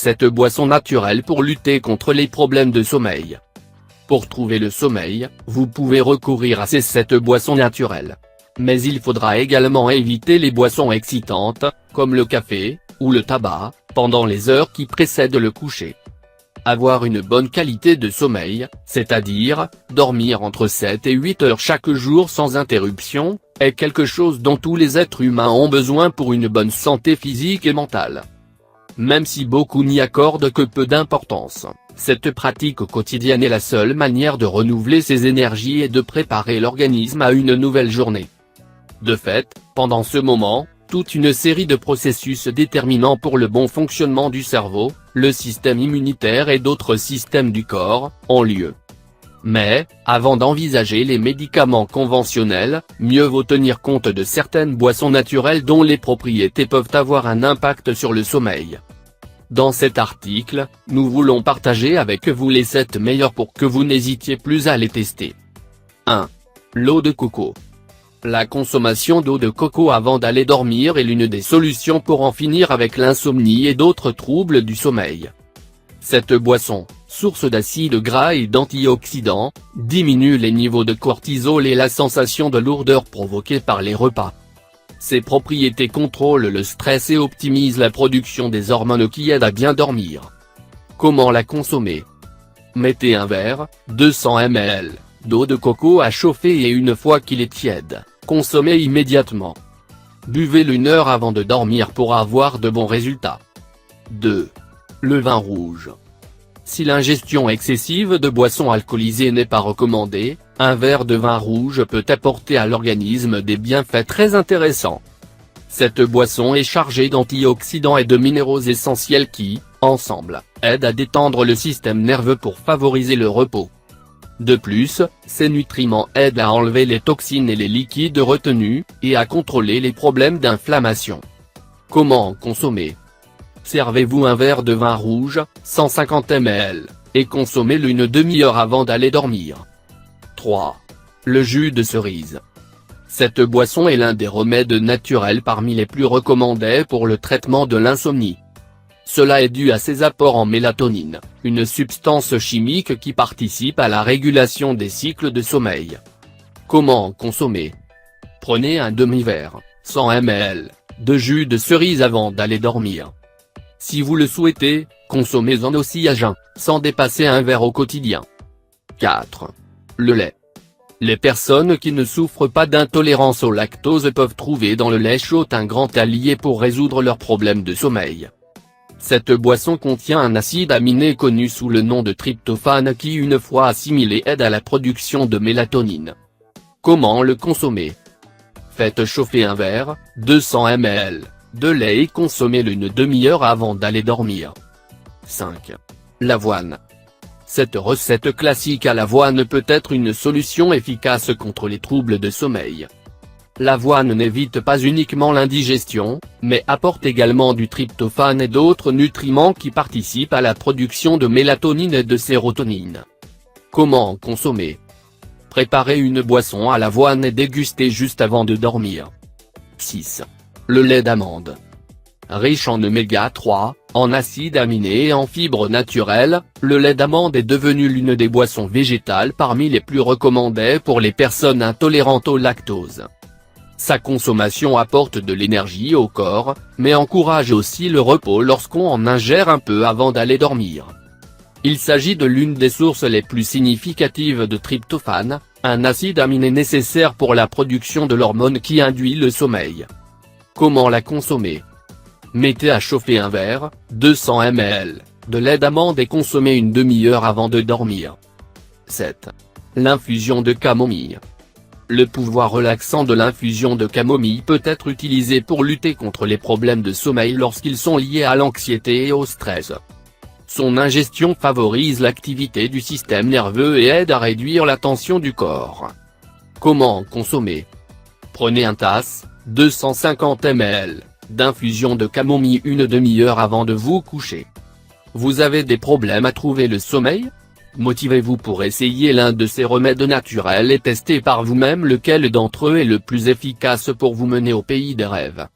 cette boisson naturelle pour lutter contre les problèmes de sommeil. Pour trouver le sommeil, vous pouvez recourir à ces 7 boissons naturelles. Mais il faudra également éviter les boissons excitantes, comme le café, ou le tabac, pendant les heures qui précèdent le coucher. Avoir une bonne qualité de sommeil, c'est-à-dire, dormir entre 7 et 8 heures chaque jour sans interruption, est quelque chose dont tous les êtres humains ont besoin pour une bonne santé physique et mentale. Même si beaucoup n'y accordent que peu d'importance, cette pratique quotidienne est la seule manière de renouveler ses énergies et de préparer l'organisme à une nouvelle journée. De fait, pendant ce moment, toute une série de processus déterminants pour le bon fonctionnement du cerveau, le système immunitaire et d'autres systèmes du corps, ont lieu. Mais, avant d'envisager les médicaments conventionnels, mieux vaut tenir compte de certaines boissons naturelles dont les propriétés peuvent avoir un impact sur le sommeil. Dans cet article, nous voulons partager avec vous les 7 meilleurs pour que vous n'hésitiez plus à les tester. 1. L'eau de coco. La consommation d'eau de coco avant d'aller dormir est l'une des solutions pour en finir avec l'insomnie et d'autres troubles du sommeil. Cette boisson, source d'acides gras et d'antioxydants, diminue les niveaux de cortisol et la sensation de lourdeur provoquée par les repas. Ses propriétés contrôlent le stress et optimisent la production des hormones qui aident à bien dormir. Comment la consommer? Mettez un verre, 200 ml, d'eau de coco à chauffer et une fois qu'il est tiède, consommez immédiatement. Buvez-le 1 heure avant de dormir pour avoir de bons résultats. 2. Le vin rouge. Si l'ingestion excessive de boissons alcoolisées n'est pas recommandée, un verre de vin rouge peut apporter à l'organisme des bienfaits très intéressants. Cette boisson est chargée d'antioxydants et de minéraux essentiels qui, ensemble, aident à détendre le système nerveux pour favoriser le repos. De plus, ces nutriments aident à enlever les toxines et les liquides retenus, et à contrôler les problèmes d'inflammation. Comment en consommer? Servez-vous un verre de vin rouge, 150 ml, et consommez-le une demi-heure avant d'aller dormir. 3. Le jus de cerise. Cette boisson est l'un des remèdes naturels parmi les plus recommandés pour le traitement de l'insomnie. Cela est dû à ses apports en mélatonine, une substance chimique qui participe à la régulation des cycles de sommeil. Comment en consommer? Prenez un demi-verre, 100 ml, de jus de cerise avant d'aller dormir. Si vous le souhaitez, consommez-en aussi à jeun, sans dépasser un verre au quotidien. 4. Le lait. Les personnes qui ne souffrent pas d'intolérance au lactose peuvent trouver dans le lait chaud un grand allié pour résoudre leurs problèmes de sommeil. Cette boisson contient un acide aminé connu sous le nom de tryptophane qui une fois assimilé aide à la production de mélatonine. Comment le consommer? Faites chauffer un verre, 200 ml, de lait et consommez-le une demi-heure avant d'aller dormir. 5. L'avoine. Cette recette classique à l'avoine peut être une solution efficace contre les troubles de sommeil. L'avoine n'évite pas uniquement l'indigestion, mais apporte également du tryptophane et d'autres nutriments qui participent à la production de mélatonine et de sérotonine. Comment en consommer? Préparez une boisson à l'avoine et dégustez juste avant de dormir. 6. Le lait d'amande. Riche en oméga 3, en acides aminés et en fibres naturelles, le lait d'amande est devenu l'une des boissons végétales parmi les plus recommandées pour les personnes intolérantes au lactose. Sa consommation apporte de l'énergie au corps, mais encourage aussi le repos lorsqu'on en ingère un peu avant d'aller dormir. Il s'agit de l'une des sources les plus significatives de tryptophane, un acide aminé nécessaire pour la production de l'hormone qui induit le sommeil. Comment la consommer? Mettez à chauffer un verre, 200 ml, de lait d'amande et consommez une demi-heure avant de dormir. 7. L'infusion de camomille. Le pouvoir relaxant de l'infusion de camomille peut être utilisé pour lutter contre les problèmes de sommeil lorsqu'ils sont liés à l'anxiété et au stress. Son ingestion favorise l'activité du système nerveux et aide à réduire la tension du corps. Comment en consommer? Prenez un tasse, 250 ml, d'infusion de camomille une demi-heure avant de vous coucher. Vous avez des problèmes à trouver le sommeil? Motivez-vous pour essayer l'un de ces remèdes naturels et testez par vous-même lequel d'entre eux est le plus efficace pour vous mener au pays des rêves.